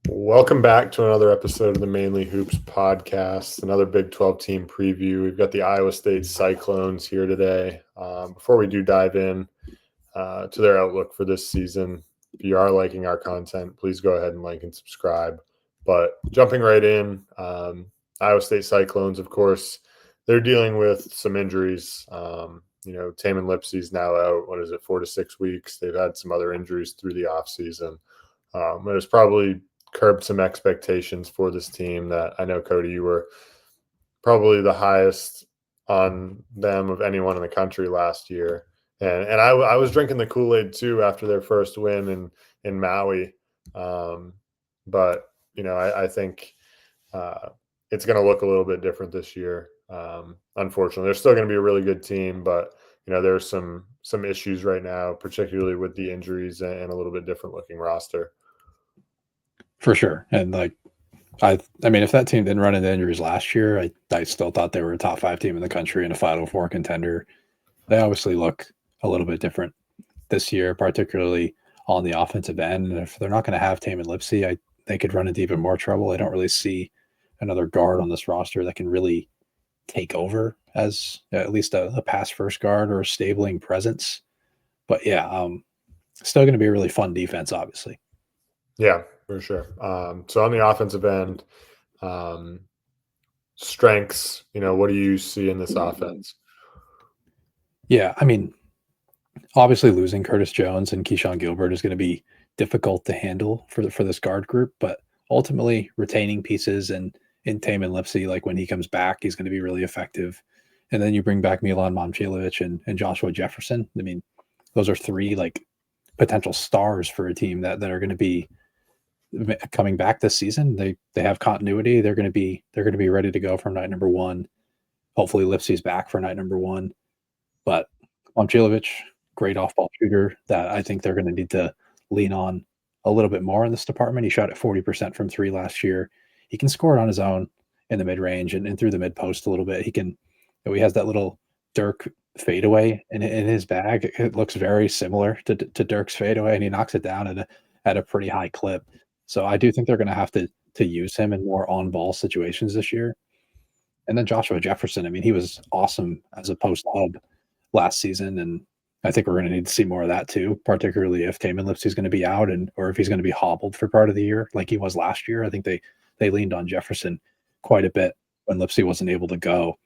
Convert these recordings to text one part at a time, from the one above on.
Welcome back to another episode of the Mainly Hoops podcast, another Big 12 team preview. We've got the Iowa State Cyclones here today. Before we do dive in to their outlook for this season, if you are liking our content, please go ahead and like and subscribe. But jumping right in, Iowa State Cyclones, of course, they're dealing with some injuries. Taman Lipsey's now out, 4 to 6 weeks. They've had some other injuries through the offseason. It was probably curbed some expectations for this team that I know, Cody, you were probably the highest on them of anyone in the country last year. And I was drinking the Kool-Aid too after their first win in Maui. But, I think it's going to look a little bit different this year. Unfortunately, they're still going to be a really good team, but, there's some issues right now, particularly with the injuries and a little bit different looking roster. For sure. And I mean, if that team didn't run into injuries last year, I still thought they were a top 5 team in the country and a Final Four contender. They obviously look a little bit different this year, particularly on the offensive end. And if they're not going to have Taman Lipsey, they could run into even more trouble. I don't really see another guard on this roster that can really take over as at least a pass first guard or a stabling presence. But yeah, still going to be a really fun defense, obviously. Yeah, for sure. So on the offensive end, strengths, what do you see in this offense? Yeah, I mean, obviously losing Curtis Jones and Keyshawn Gilbert is going to be difficult to handle for this guard group, but ultimately retaining pieces and in Taman Lipsey, like when he comes back, he's going to be really effective. And then you bring back Milan Momcilovic and Joshua Jefferson. I mean, those are 3 potential stars for a team that are going to be coming back this season. They have continuity. They're going to be ready to go from night number 1. Hopefully Lipsey's back for night number 1. But Momcilovic, great off-ball shooter that I think they're going to need to lean on a little bit more in this department. He shot at 40% from 3 last year. He can score it on his own in the mid-range and through the mid-post a little bit. He has that little Dirk fadeaway in his bag. It looks very similar to Dirk's fadeaway, and he knocks it down at a pretty high clip. So I do think they're going to have to use him in more on-ball situations this year. And then Joshua Jefferson, I mean, he was awesome as a post hub last season, and I think we're going to need to see more of that too, particularly if Taman Lipsey's going to be out or if he's going to be hobbled for part of the year like he was last year. I think they leaned on Jefferson quite a bit when Lipsey wasn't able to go.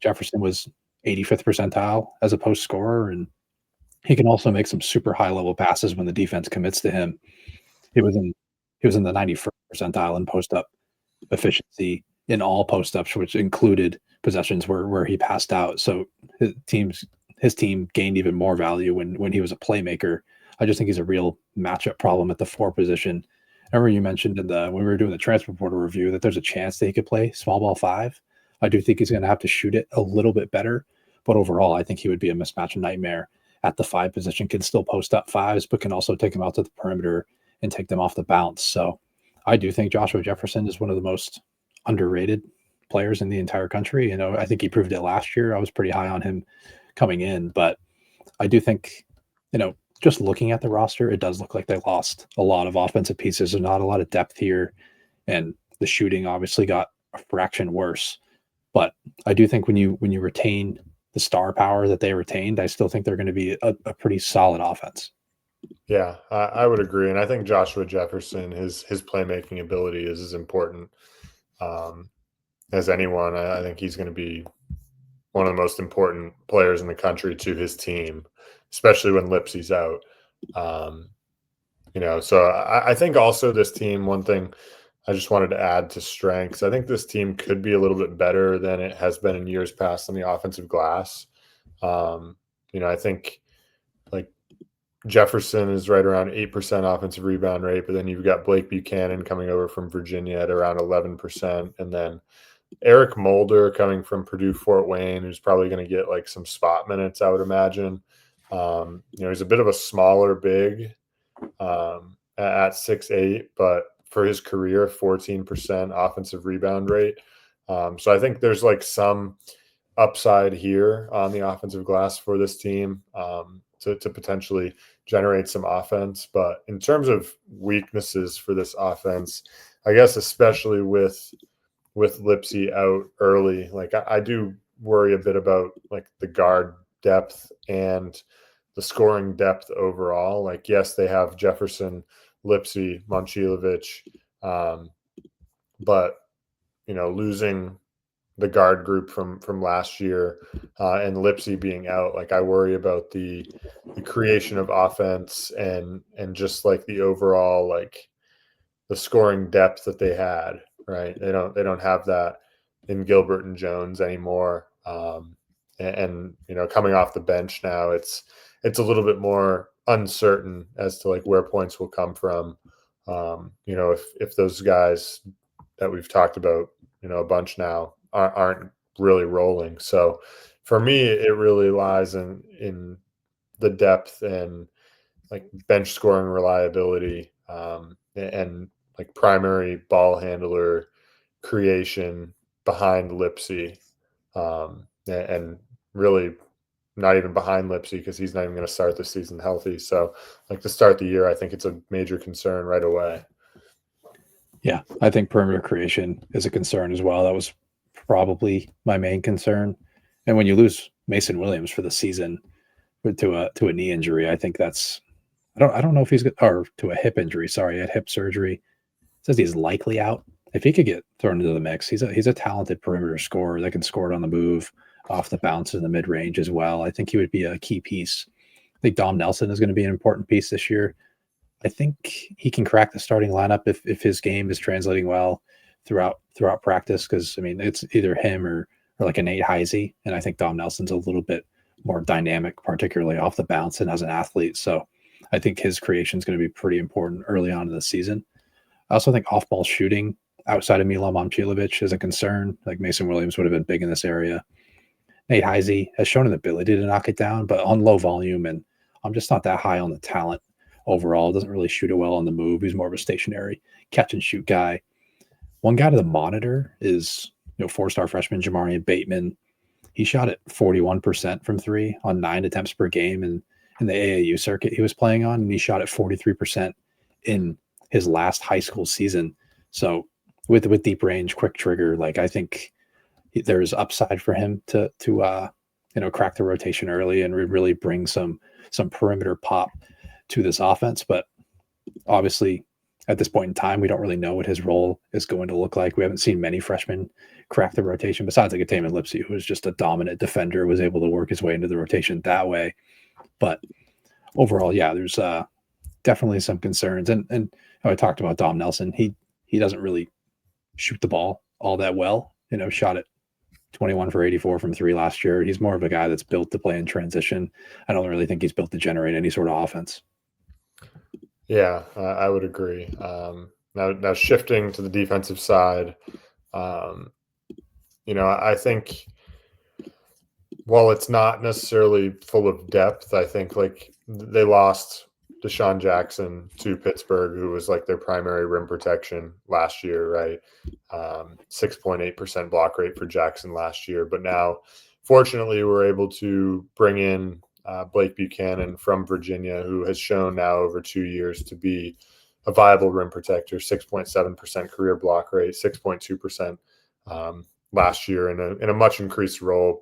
Jefferson was 85th percentile as a post scorer, and he can also make some super high level passes when the defense commits to him. He was in the 91st percentile in post up efficiency in all post ups, which included possessions where he passed out. So his team gained even more value when he was a playmaker. I just think he's a real matchup problem at the 4 position. I remember you mentioned when we were doing the transfer portal review that there's a chance that he could play small ball 5. I do think he's going to have to shoot it a little bit better, but overall, I think he would be a mismatch nightmare at the 5 position. Can still post up 5s, but can also take them out to the perimeter and take them off the bounce. So I do think Joshua Jefferson is one of the most underrated players in the entire country. I think he proved it last year. I was pretty high on him coming in, but I do think, just looking at the roster, it does look like they lost a lot of offensive pieces. There's not a lot of depth here, and the shooting obviously got a fraction worse. But I do think when you retain the star power that they retained, I still think they're going to be a pretty solid offense. Yeah, I would agree. And I think Joshua Jefferson, his playmaking ability is as important as anyone. I think he's going to be one of the most important players in the country to his team, especially when Lipsey's out. So I think also this team, one thing I just wanted to add to strengths, I think this team could be a little bit better than it has been in years past on the offensive glass. I think Jefferson is right around 8% offensive rebound rate, but then you've got Blake Buchanan coming over from Virginia at around 11%. And then Eric Mulder coming from Purdue Fort Wayne, who's probably going to get some spot minutes, I would imagine. He's a bit of a smaller big at 6'8", but for his career, 14% offensive rebound rate. So I think there's some upside here on the offensive glass for this team. to potentially generate some offense. But in terms of weaknesses for this offense, I guess especially with Lipsy out early, like I do worry a bit about like the guard depth and the scoring depth overall. Like, yes, they have Jefferson, Lipsy, Momcilovic, but losing the guard group from last year and Lipsy being out, like I worry about the creation of offense and just like the overall like the scoring depth that they had. Right, they don't have that in Gilbert and Jones anymore. And coming off the bench now, it's a little bit more uncertain as to like where points will come from. If those guys that we've talked about, a bunch now aren't really rolling. So for me, it really lies in the depth and like bench scoring reliability, and like primary ball handler creation behind Lipsy, and really not even behind Lipsy because he's not even going to start the season healthy. So like to start the year, I think it's a major concern right away. Yeah, I think perimeter creation is a concern as well. That was probably my main concern. And when you lose Mason Williams for the season to a knee injury, I think that's I don't know if he's or to a hip injury. Sorry, he had hip surgery. It says he's likely out. If he could get thrown into the mix, he's a talented perimeter scorer that can score it on the move, off the bounce in the mid range as well. I think he would be a key piece. I think Dom Nelson is going to be an important piece this year. I think he can crack the starting lineup if his game is translating well throughout practice. Because I mean, it's either him or like a Nate Heisey, and I think Dom Nelson's a little bit more dynamic, particularly off the bounce and as an athlete. So I think his creation is going to be pretty important early on in the season. I also think off-ball shooting outside of Milan Momcilovic is a concern. Like Mason Williams would have been big in this area. Nate Heisey has shown an ability to knock it down, but on low volume, and I'm just not that high on the talent overall. Doesn't really shoot it well on the move. He's more of a stationary catch and shoot guy. One guy to monitor is 4-star freshman Jamarian Bateman. He shot at 41% from three on 9 attempts per game in the AAU circuit he was playing on, and he shot at 43% in his last high school season. So with deep range, quick trigger, like I think there's upside for him to crack the rotation early and really bring some perimeter pop to this offense. But obviously at this point in time, we don't really know what his role is going to look like. We haven't seen many freshmen crack the rotation besides like a Taman Lipsy, who was just a dominant defender, was able to work his way into the rotation that way. But overall, yeah, there's definitely some concerns. And I talked about Dom Nelson. He doesn't really shoot the ball all that well. Shot at 21 for 84 from three last year. He's more of a guy that's built to play in transition. I don't really think he's built to generate any sort of offense. Yeah, I would agree. Now shifting to the defensive side, I think while it's not necessarily full of depth, I think like they lost Deshaun Jackson to Pittsburgh, who was like their primary rim protection last year, right? 6.8% block rate for Jackson last year. But now, fortunately, we're able to bring in Blake Buchanan from Virginia, who has shown now over 2 years to be a viable rim protector, 6.7% career block rate, 6.2% last year in a much increased role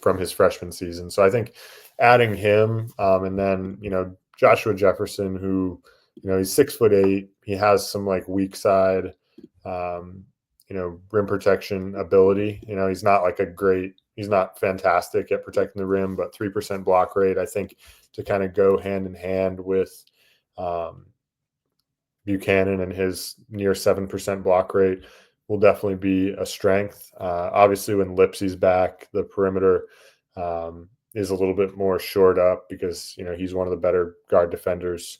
from his freshman season. So I think adding him and then, Joshua Jefferson, who, he's 6'8", he has some like weak side, rim protection ability. He's not like he's not fantastic at protecting the rim, but 3% block rate, I think, to kind of go hand in hand with Buchanan and his near 7% block rate will definitely be a strength. Obviously, when Lipsy's back, the perimeter is a little bit more shored up because, he's one of the better guard defenders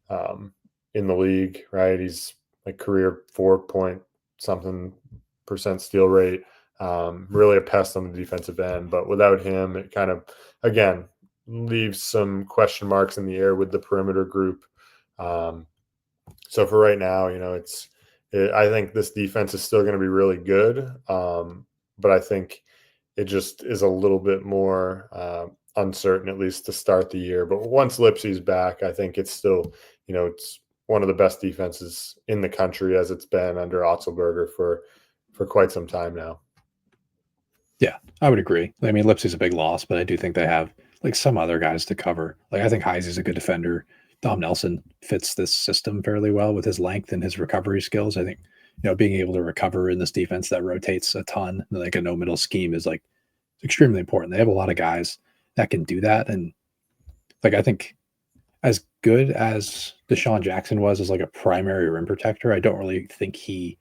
in the league, right? He's like career 4-point-something% steal rate. Really a pest on the defensive end, but without him, it kind of, again, leaves some question marks in the air with the perimeter group. So for right now, I think this defense is still going to be really good, but I think it just is a little bit more uncertain, at least to start the year. But once Lipsy's back, I think it's still, it's one of the best defenses in the country as it's been under Otzelberger for quite some time now. Yeah, I would agree. I mean, Lipsy's a big loss, but I do think they have like some other guys to cover. Like I think Heisey's a good defender. Dom Nelson fits this system fairly well with his length and his recovery skills. I think, being able to recover in this defense that rotates a ton, like a no middle scheme is like extremely important. They have a lot of guys that can do that. And like, I think as good as Deshaun Jackson was as like a primary rim protector, I don't really think he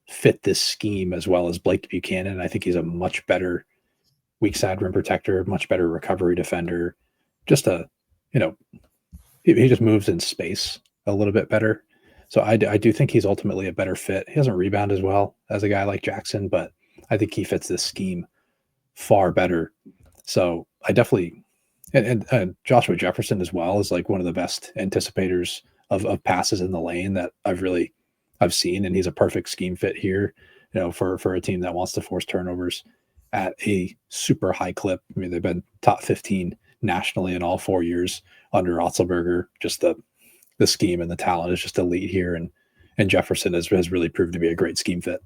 fit this scheme as well as Blake Buchanan. I think he's a much better weak side rim protector, much better recovery defender. Just he just moves in space a little bit better. So I do think he's ultimately a better fit. He doesn't rebound as well as a guy like Jackson, but I think he fits this scheme far better. So I definitely, and Joshua Jefferson as well is like one of the best anticipators of passes in the lane that I've seen, and he's a perfect scheme fit here, for a team that wants to force turnovers at a super high clip. I mean, they've been top 15 nationally in all 4 years under Otzelberger. Just the scheme and the talent is just elite here, and Jefferson has really proved to be a great scheme fit.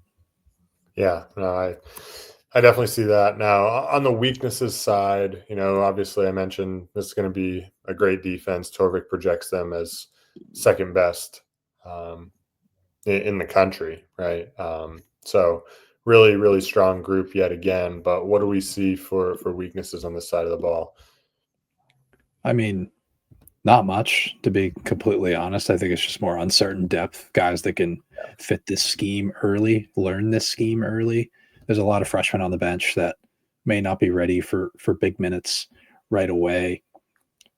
Yeah, no, I definitely see that. Now, on the weaknesses side, obviously I mentioned this is going to be a great defense. Torvik projects them as second best in the country, right? So really, really strong group yet again. But what do we see for weaknesses on this side of the ball? I mean, not much, to be completely honest. I think it's just more uncertain depth, guys that can fit this scheme early, learn this scheme early. There's a lot of freshmen on the bench that may not be ready for big minutes right away.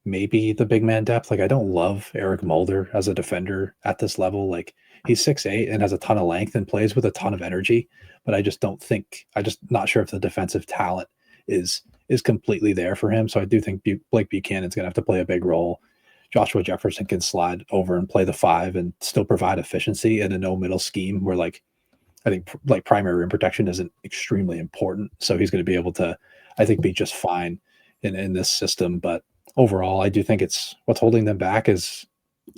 Maybe the big man depth. Like I don't love Eric Mulder as a defender at this level. Like he's 6'8" and has a ton of length and plays with a ton of energy, but I'm just not sure if the defensive talent is completely there for him. So I do think Blake Buchanan's going to have to play a big role. Joshua Jefferson can slide over and play the 5 and still provide efficiency in a no middle scheme where I think like primary rim protection isn't extremely important. So he's going to be able to, I think, be just fine in this system. But overall, I do think what's holding them back is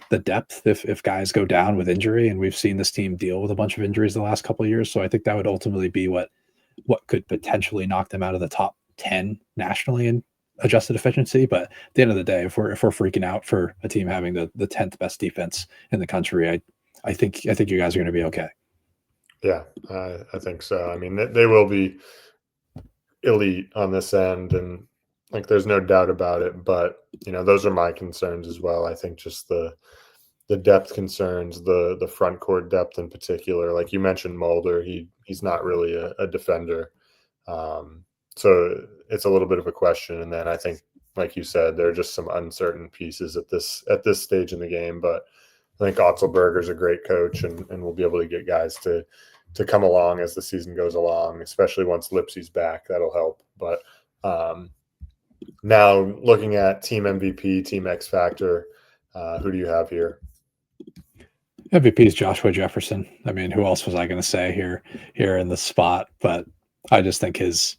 the depth. If guys go down with injury, and we've seen this team deal with a bunch of injuries the last couple of years. So I think that would ultimately be what could potentially knock them out of the top 10 nationally in adjusted efficiency. But at the end of the day, if we're freaking out for a team having the 10th best defense in the country, I think you guys are going to be okay. Yeah, I think so. I mean, they will be elite on this end, and like there's no doubt about it. But those are my concerns as well. I think just the depth concerns, the front court depth in particular. Like you mentioned, Mulder, he's not really a defender, so it's a little bit of a question. And then I think, like you said, there are just some uncertain pieces at this stage in the game. But I think Otzelberger's a great coach, and we'll be able to get guys to come along as the season goes along, especially once Lipsy's back. That'll help. But now looking at team MVP, team X Factor, who do you have here? MVP is Joshua Jefferson. I mean, who else was I going to say here in the spot? But I just think his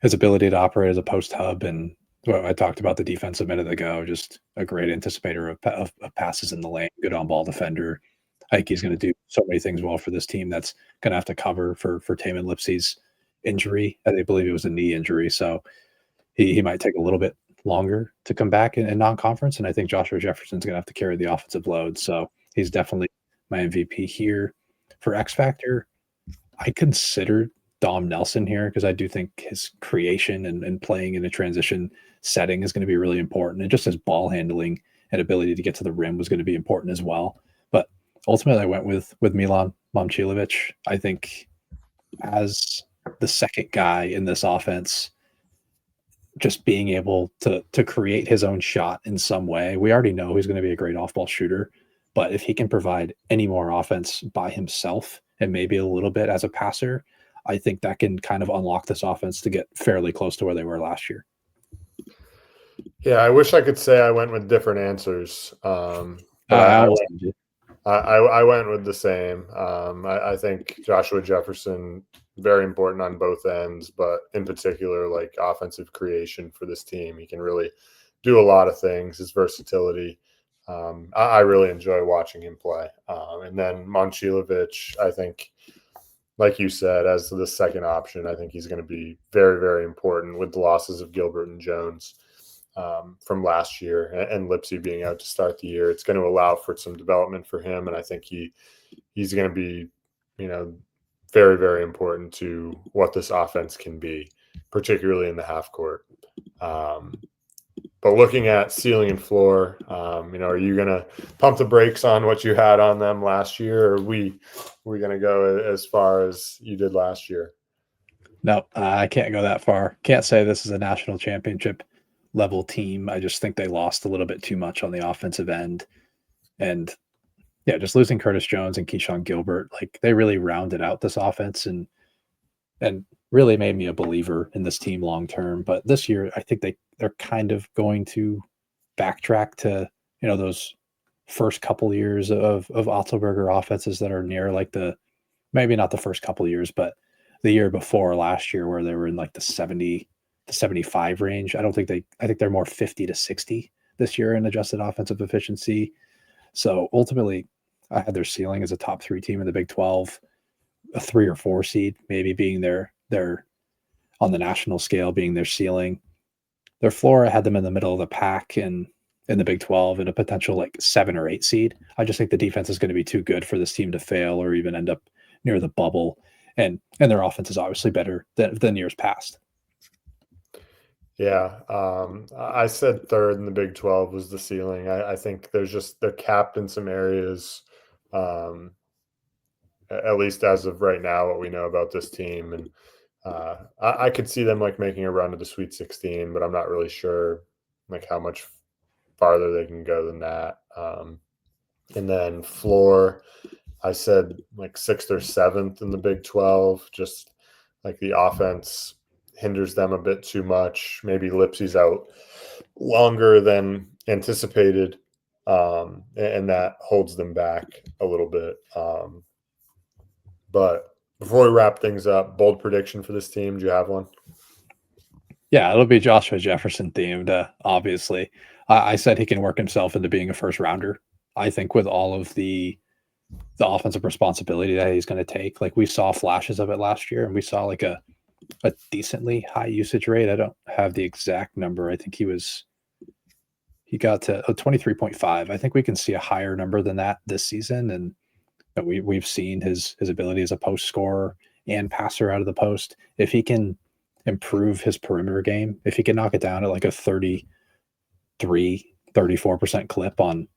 ability to operate as a post hub, and I talked about the defense a minute ago, just a great anticipator of passes in the lane, good on ball defender. I think he's going to do so many things well for this team that's going to have to cover for Tamin Lipsy's injury. I believe it was a knee injury, so he might take a little bit longer to come back in non-conference, and I think Joshua Jefferson's going to have to carry the offensive load. So he's definitely my MVP here. For X Factor, I considered Dom Nelson here because I do think his creation and playing in a transition setting is going to be really important, and just his ball handling and ability to get to the rim was going to be important as well. But ultimately, I went with Milan Momcilovic. I think as the second guy in this offense, just being able to create his own shot in some way. We already know he's going to be a great off-ball shooter, but if he can provide any more offense by himself and maybe a little bit as a passer, I think that can kind of unlock this offense to get fairly close to where they were last year. Yeah, I wish I could say I went with different answers. But I went with the same. I think Joshua Jefferson, very important on both ends, but in particular, like offensive creation for this team. He can really do a lot of things. His versatility. I really enjoy watching him play. And then Momcilovic, I think, like you said, as the second option, I think he's going to be very, very important with the losses of Gilbert and Jones from last year and Lipsy being out to start the year. It's going to allow for some development for him, and I think he's going to be, very, very important to what this offense can be, particularly in the half court. But looking at ceiling and floor, are you going to pump the brakes on what you had on them last year, or are we going to go as far as you did last year? No, I can't go that far. Can't say this is a national championship level team. I just think they lost a little bit too much on the offensive end. And yeah, just losing Curtis Jones and Keyshawn Gilbert, like they really rounded out this offense and really made me a believer in this team long term. But this year, I think they're kind of going to backtrack to those first couple years of Otzelberger offenses that are near like maybe not the first couple years, but the year before last year where they were in like the 70 to 75 range. I think they're more 50 to 60 this year in adjusted offensive efficiency. So ultimately, I had their ceiling as a top 3 team in the Big 12, a 3 or 4 seed, maybe being their on the national scale being their ceiling. Their floor, I had them in the middle of the pack in the Big 12 and a potential like 7 or 8 seed. I just think the defense is going to be too good for this team to fail or even end up near the bubble. And their offense is obviously better than years past. Yeah. I said third in the Big 12 was the ceiling. I think they're capped in some areas, at least as of right now, what we know about this team. And I could see them like making a run to the Sweet 16, but I'm not really sure like how much farther they can go than that. And then floor, I said like 6th or 7th in the Big 12, just like the offense hinders them a bit too much. Maybe Lipsy's out longer than anticipated, and that holds them back a little bit. But before we wrap things up, bold prediction for this team. Do you have one? Yeah, it'll be Joshua Jefferson themed, obviously. I said he can work himself into being a first rounder. I think with all of the offensive responsibility that he's going to take, like we saw flashes of it last year, and we saw like a decently high usage rate. I don't have the exact number. I think he got to 23.5. I think we can see a higher number than that this season. And we've seen his ability as a post scorer and passer out of the post. If he can improve his perimeter game, if he can knock it down at like a 34% clip on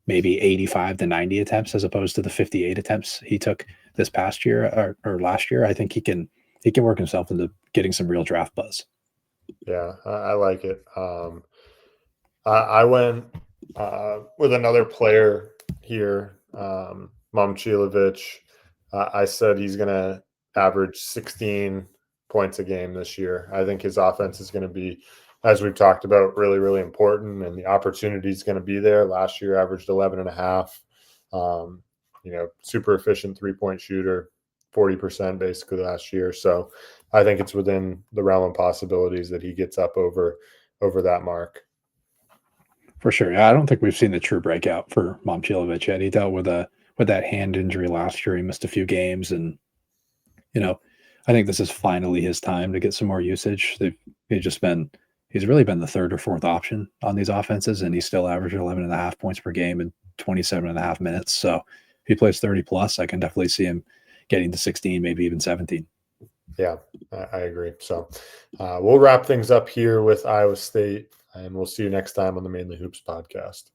maybe 85 to 90 attempts, as opposed to the 58 attempts he took this past year or last year, I think he can work himself into getting some real draft buzz. Yeah, I like it. I went with another player here, Momcilovic. I said he's going to average 16 points a game this year. I think his offense is going to be, as we've talked about, really, really important, and the opportunity is going to be there. Last year averaged 11 and a half. Super efficient 3-point shooter, 40% basically last year. So I think it's within the realm of possibilities that he gets up over that mark. For sure. Yeah, I don't think we've seen the true breakout for Momcilovic yet. He dealt with that hand injury last year. He missed a few games, and I think this is finally his time to get some more usage. He's really been the 3rd or 4th option on these offenses, and he's still averaging 11 and a half points per game in 27 and a half minutes. So if he plays 30 plus, I can definitely see him getting to 16, maybe even 17. Yeah, I agree. So we'll wrap things up here with Iowa State, and we'll see you next time on the Mainly Hoops podcast.